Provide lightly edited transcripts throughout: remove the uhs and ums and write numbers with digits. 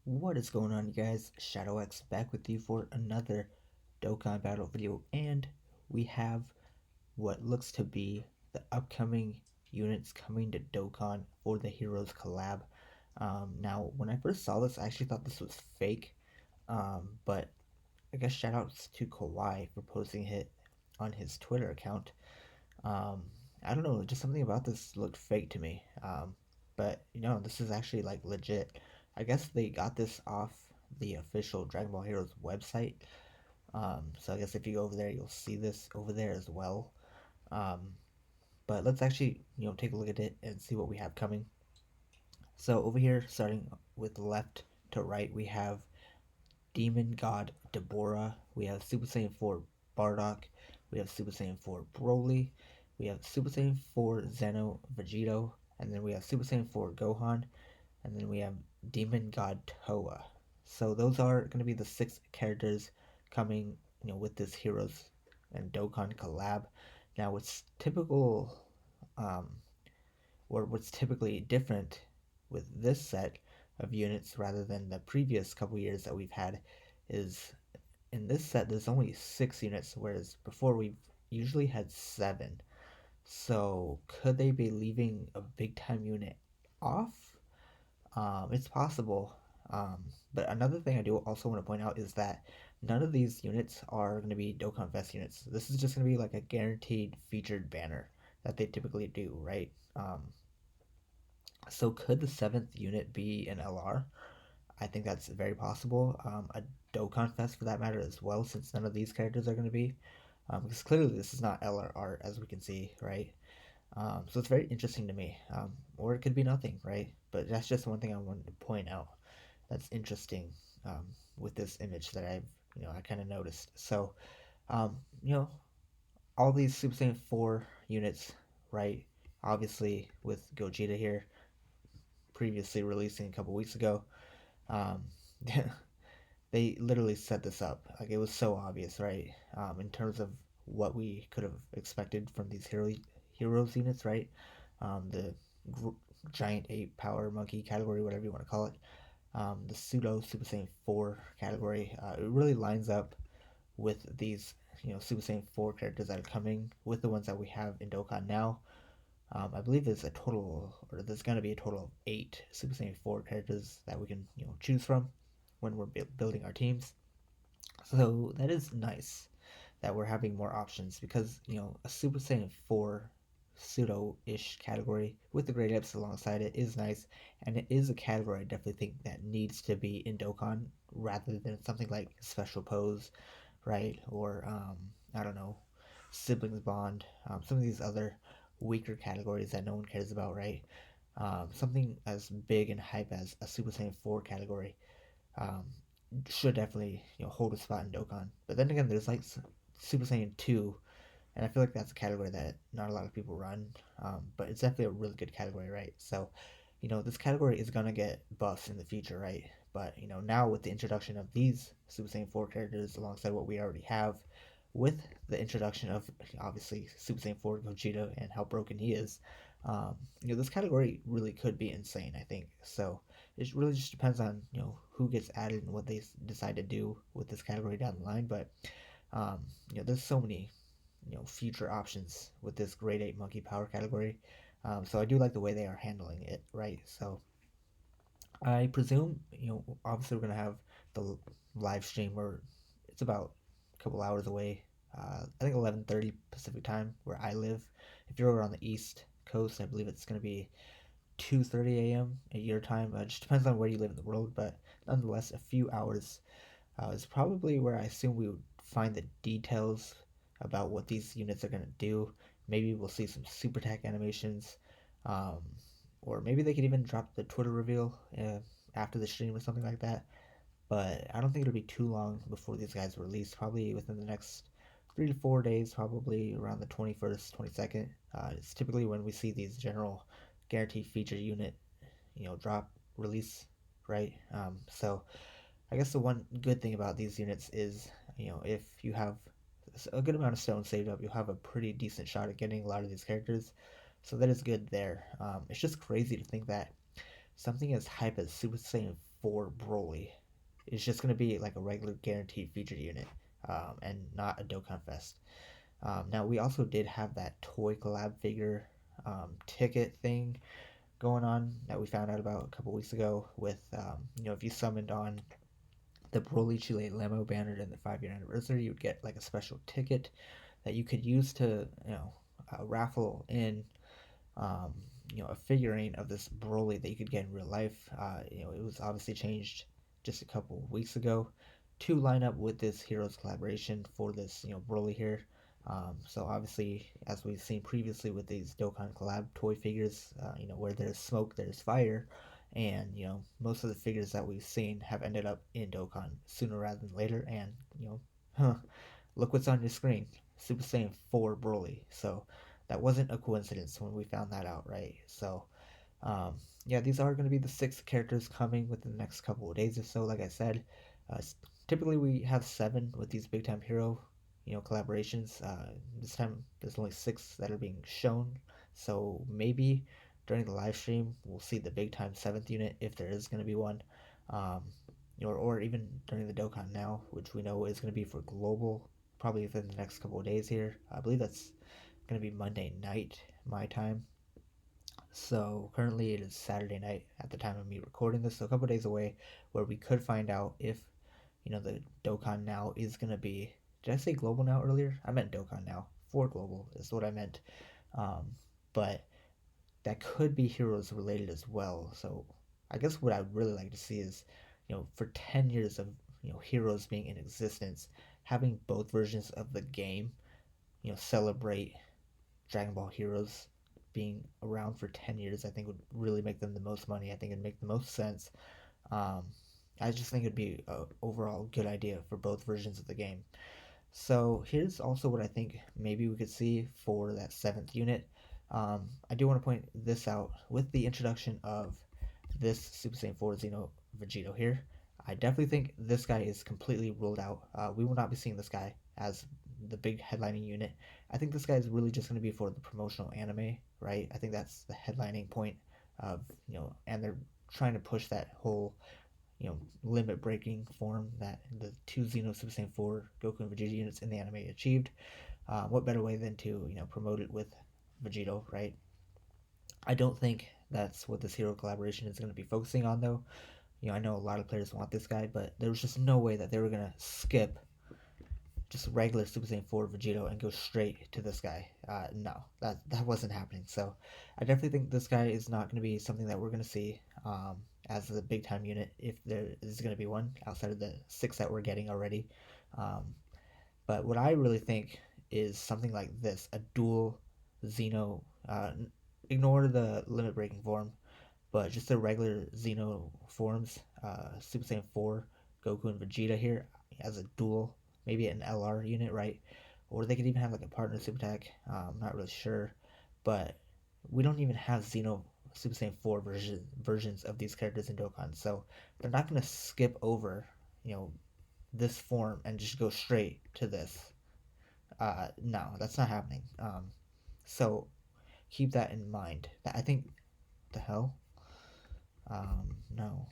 What is going on, you guys? ShadowX back with you for another Dokkan battle video, and we have what looks to be the upcoming units coming to Dokkan for the Heroes collab. Now, when I first saw this, I actually thought this was fake, but I guess shoutouts to Kawhi for posting it on his Twitter account. Um, I don't know, just something about this looked fake to me. But this is actually like legit. I guess they got this off the official Dragon Ball Heroes website. So I guess if you go over there, you'll see this over there as well. Um, but let's actually take a look at it and see what we have coming. So over here, starting with left to right, we have Demon God Deborah. We have Super Saiyan 4 Bardock. We have Super Saiyan 4 Broly. We have Super Saiyan 4 Zeno Vegito. And then we have Super Saiyan 4 Gohan. And then we have Demon God Toa. So those are going to be the 6 characters coming, with this Heroes and Dokkan collab. Now, um, what's typically different with this set of units rather than the previous couple years that we've had is in this set there's only 6 units, whereas before we've usually had 7. So could they be leaving a big time unit off? It's possible. Um, but another thing I do also want to point out is that none of these units are going to be Dokkan Fest units. This is just going to be like a guaranteed featured banner that they typically do, right? So could the 7th unit be an LR? I think that's very possible. A Dokkan Fest for that matter as well, since none of these characters are going to be. Because clearly this is not LR art, as we can see, right? So it's very interesting to me. Or it could be nothing, right? But that's just one thing I wanted to point out that's interesting with this image that I kind of noticed. So, um, you know, all these Super Saiyan 4 units, right? Obviously, with Gogeta here, previously releasing a couple weeks ago, um, they literally set this up. Like, it was so obvious, right? In terms of what we could have expected from these heroes units, right? The gr- giant ape power monkey category, whatever you want to call it. The pseudo Super Saiyan 4 category. It really lines up with these, Super Saiyan 4 characters that are coming with the ones that we have in Dokkan now. I believe there's going to be a total of 8 Super Saiyan 4 characters that we can, choose from when we're building our teams. So that is nice that we're having more options because, a Super Saiyan 4 pseudo-ish category with the Great Apes alongside it is nice, and it is a category I definitely think that needs to be in Dokkan rather than something like Special Pose, right? Or, I don't know, Siblings Bond, some of these other weaker categories that no one cares about, right? Something as big and hype as a Super Saiyan 4 category um, should definitely hold a spot in Dokkan. But then again, there's like Super Saiyan 2, and I feel like that's a category that not a lot of people run. But it's definitely a really good category, right? So, this category is gonna get buffs in the future, right? But now with the introduction of these Super Saiyan 4 characters alongside what we already have, with the introduction of obviously Super Saiyan 4 Gogeta and how broken he is, this category really could be insane. I think so. It really just depends on who gets added and what they decide to do with this category down the line. But there's so many future options with this grade 8 monkey power category. So I do like the way they are handling it, right? So I presume, obviously we're gonna have the live stream where it's about a couple hours away. I think 11:30 Pacific time where I live. If you're over on the East Coast, I believe it's gonna be 2:30 a.m. at your time. It just depends on where you live in the world, but nonetheless, a few hours is probably where I assume we would find the details about what these units are going to do. Maybe we'll see some super attack animations, um, or maybe they could even drop the Twitter reveal after the stream or something like that. But I don't think it'll be too long before these guys release. Probably within the next 3 to 4 days, probably around the 21st, 22nd. It's typically when we see these general guaranteed feature unit, drop release, right? So I guess the one good thing about these units is, if you have a good amount of stones saved up, you'll have a pretty decent shot at getting a lot of these characters. So that is good there. It's just crazy to think that something as hype as Super Saiyan for Broly. It's just going to be like a regular guaranteed featured unit, and not a Dokkan Fest. Now we also did have that toy collab figure ticket thing going on that we found out about a couple weeks ago. With if you summoned on the Broly Chile Lemo banner in the 5-year anniversary, you would get like a special ticket that you could use to raffle in um, a figurine of this Broly that you could get in real life. It was obviously changed just a couple weeks ago to line up with this Heroes collaboration for this Broly here. So obviously, as we've seen previously with these Dokkan collab toy figures, where there's smoke, there's fire, and most of the figures that we've seen have ended up in Dokkan sooner rather than later. And huh, look what's on your screen, Super Saiyan 4 Broly. So that wasn't a coincidence when we found that out, right? So um, yeah, these are going to be the 6 characters coming within the next couple of days or so. Like I said, uh, typically we have 7 with these big time hero, collaborations. This time there's only 6 that are being shown. So maybe during the live stream we'll see the big time 7th unit if there is going to be one, um, or even during the Dokkan now, which we know is going to be for global, probably within the next couple of days here. I believe that's going to be Monday night my time. So currently it is Saturday night at the time of me recording this, so a couple days away, where we could find out if the Dokkan now is gonna be. Did I say global now earlier? I meant Dokkan now. For global is what I meant. Um, but that could be Heroes related as well. So I guess what I'd really like to see is, for 10 years of Heroes being in existence, having both versions of the game, celebrate Dragon Ball Heroes being around for 10 years, I think would really make them the most money. I think it'd make the most sense. Um, I just think it'd be a overall good idea for both versions of the game. So here's also what I think maybe we could see for that 7th unit. I do want to point this out with the introduction of this Super Saiyan 4 Xeno Vegito here. I definitely think this guy is completely ruled out. We will not be seeing this guy as the big headlining unit. I think this guy is really just going to be for the promotional anime, right? I think that's the headlining point of, and they're trying to push that whole, limit breaking form that the 2 Xeno Super Saiyan 4 Goku and Vegeta units in the anime achieved. What better way than to, promote it with Vegito, right? I don't think that's what this hero collaboration is going to be focusing on, though. I know a lot of players want this guy, but there was just no way that they were going to skip just regular Super Saiyan 4 Vegito and go straight to this guy. No, that wasn't happening. So I definitely think this guy is not going to be something that we're going to see as a big time unit, if there is going to be one outside of the 6 that we're getting already. Um, but what I really think is something like this, a dual Xeno. Ignore the limit breaking form, but just the regular Xeno forms, Super Saiyan 4, Goku, and Vegeta here as a dual, maybe an LR unit, right? Or they could even have like a partner Super Attack. I'm not really sure, but we don't even have Xeno Super Saiyan 4 versions of these characters in Dokkan, so they're not going to skip over, this form and just go straight to this. No, that's not happening. So keep that in mind. I think the hell. No.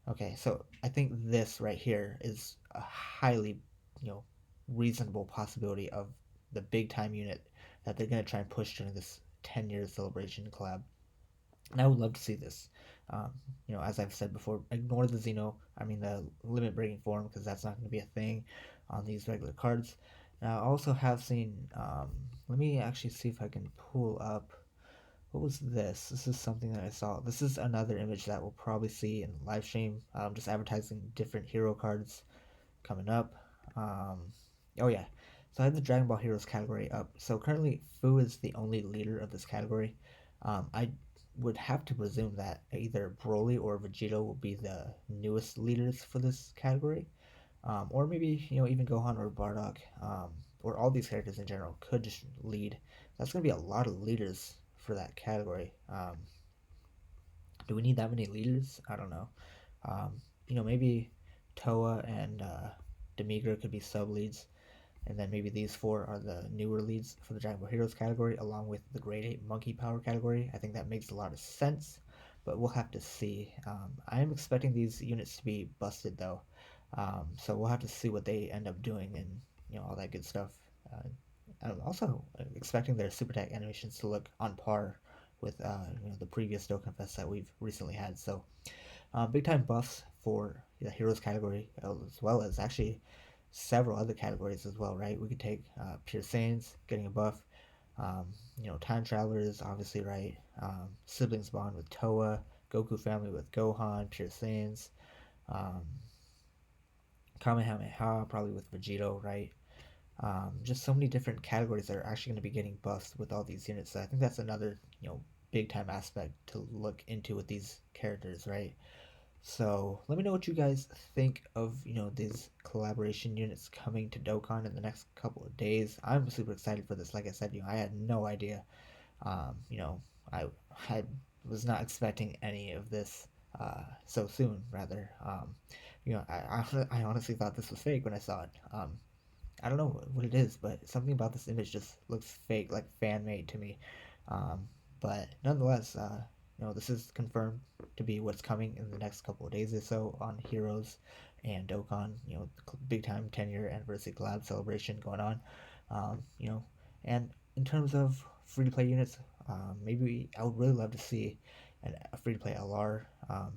Okay, so I think this right here is a highly, you know, reasonable possibility of the big time unit that they're gonna try and push during this 10-year celebration collab. And I would love to see this. As I've said before, ignore the Xeno. I mean the limit breaking form, because that's not going to be a thing on these regular cards. Now I also have seen. Let me actually see if I can pull up. What was this? This is something that I saw. This is another image that we'll probably see in live stream. Just advertising different hero cards coming up. Um, oh yeah. So I have the Dragon Ball Heroes category up. So currently, Fu is the only leader of this category. I would have to presume that either Broly or Vegito will be the newest leaders for this category, or maybe even Gohan or Bardock, or all these characters in general could just lead. That's gonna be a lot of leaders for that category. Do we need that many leaders? I don't know. Maybe Toa and Demigra could be sub leads, and then maybe these 4 are the newer leads for the Dragon Ball Heroes category, along with the Grade 8 Monkey Power category. I think that makes a lot of sense. but we'll have to see. I am expecting these units to be busted though, so we'll have to see what they end up doing and all that good stuff. Uh, I'm also expecting their super attack animations to look on par with the previous Dokkan Fest that we've recently had. So big time buffs for the heroes category as well as actually several other categories as well, right? We could take Pure Saiyans getting a buff, um, Time Travelers, obviously, right? Siblings Bond with Toa, Goku family with Gohan, Pure Saiyans, um, Kamehameha probably with Vegito, right? Just so many different categories that are actually going to be getting buffs with all these units. So I think that's another big time aspect to look into with these characters, right? So let me know what you guys think of these collaboration units coming to Dokkan in the next couple of days. I'm super excited for this. Like I said, I had no idea. Um, you know, I had was not expecting any of this so soon. Rather, I honestly thought this was fake when I saw it. I don't know what it is, but something about this image just looks fake, like fan made to me. Um, but nonetheless, this is confirmed to be what's coming in the next couple of days or so on Heroes and Dokkan. Big time 10-year anniversary collab celebration going on. And in terms of free to play units, maybe I would really love to see a free to play LR,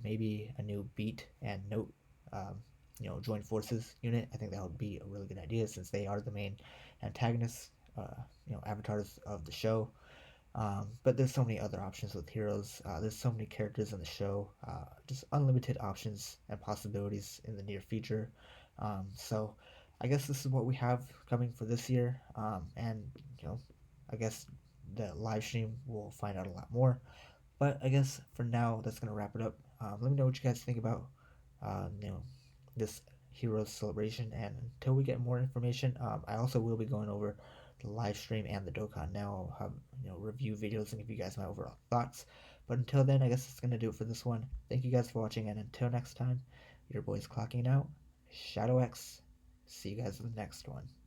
maybe a new Beat and Note. Um, join forces unit. I think that would be a really good idea since they are the main antagonists, avatars of the show. But there's so many other options with heroes. There's so many characters in the show. Just unlimited options and possibilities in the near future. So I guess this is what we have coming for this year. And I guess the live stream will find out a lot more. But I guess for now, that's gonna wrap it up. Let me know what you guys think about you know this Heroes celebration. And until we get more information, I also will be going over the live stream and the Dokkan. Now I'll have review videos and give you guys my overall thoughts. But until then, I guess that's gonna do it for this one. Thank you guys for watching, and until next time, your boy's clocking out. Shadow X. See you guys in the next one.